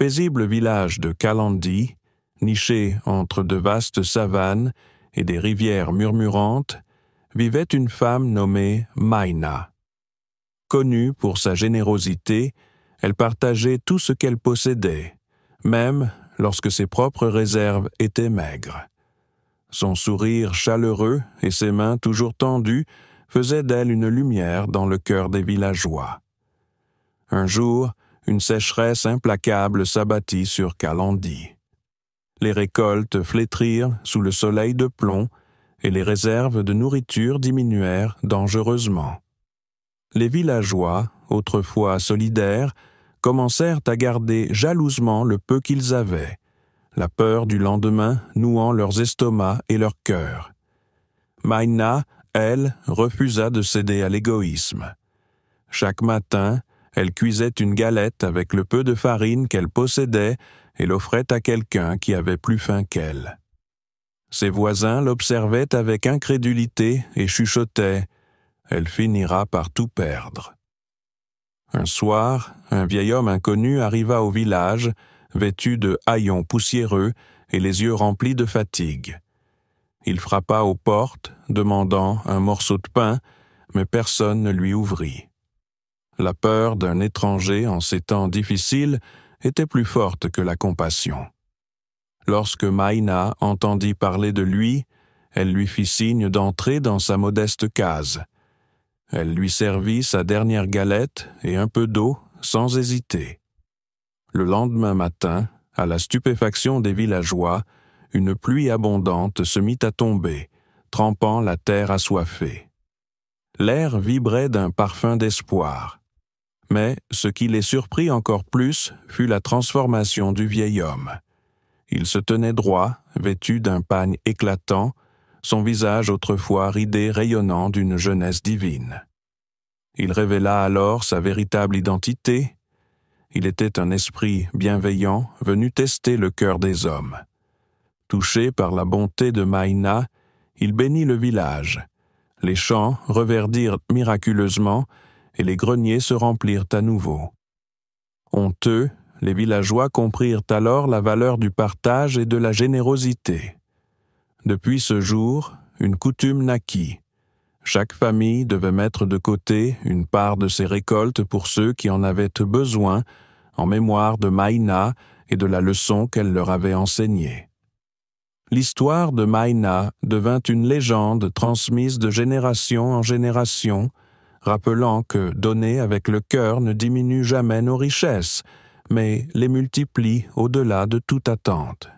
paisible village de Kalandi, niché entre de vastes savanes et des rivières murmurantes, vivait une femme nommée Maïna. Connue pour sa générosité, elle partageait tout ce qu'elle possédait, même lorsque ses propres réserves étaient maigres. Son sourire chaleureux et ses mains toujours tendues faisaient d'elle une lumière dans le cœur des villageois. Un jour, une sécheresse implacable s'abattit sur Kalandi. Les récoltes flétrirent sous le soleil de plomb et les réserves de nourriture diminuèrent dangereusement. Les villageois, autrefois solidaires, commencèrent à garder jalousement le peu qu'ils avaient, la peur du lendemain nouant leurs estomacs et leurs cœurs. Maïna, elle, refusa de céder à l'égoïsme. Chaque matin, elle cuisait une galette avec le peu de farine qu'elle possédait et l'offrait à quelqu'un qui avait plus faim qu'elle. Ses voisins l'observaient avec incrédulité et chuchotaient « Elle finira par tout perdre ». Un soir, un vieil homme inconnu arriva au village, vêtu de haillons poussiéreux et les yeux remplis de fatigue. Il frappa aux portes, demandant un morceau de pain, mais personne ne lui ouvrit. La peur d'un étranger en ces temps difficiles était plus forte que la compassion. Lorsque Maïna entendit parler de lui, elle lui fit signe d'entrer dans sa modeste case. Elle lui servit sa dernière galette et un peu d'eau sans hésiter. Le lendemain matin, à la stupéfaction des villageois, une pluie abondante se mit à tomber, trempant la terre assoiffée. L'air vibrait d'un parfum d'espoir. Mais ce qui les surprit encore plus fut la transformation du vieil homme. Il se tenait droit, vêtu d'un pagne éclatant, son visage autrefois ridé rayonnant d'une jeunesse divine. Il révéla alors sa véritable identité. Il était un esprit bienveillant venu tester le cœur des hommes. Touché par la bonté de Maïna, il bénit le village. Les champs reverdirent miraculeusement et les greniers se remplirent à nouveau. Honteux, les villageois comprirent alors la valeur du partage et de la générosité. Depuis ce jour, une coutume naquit. Chaque famille devait mettre de côté une part de ses récoltes pour ceux qui en avaient besoin, en mémoire de Maïna et de la leçon qu'elle leur avait enseignée. L'histoire de Maïna devint une légende transmise de génération en génération, rappelant que donner avec le cœur ne diminue jamais nos richesses, mais les multiplie au-delà de toute attente.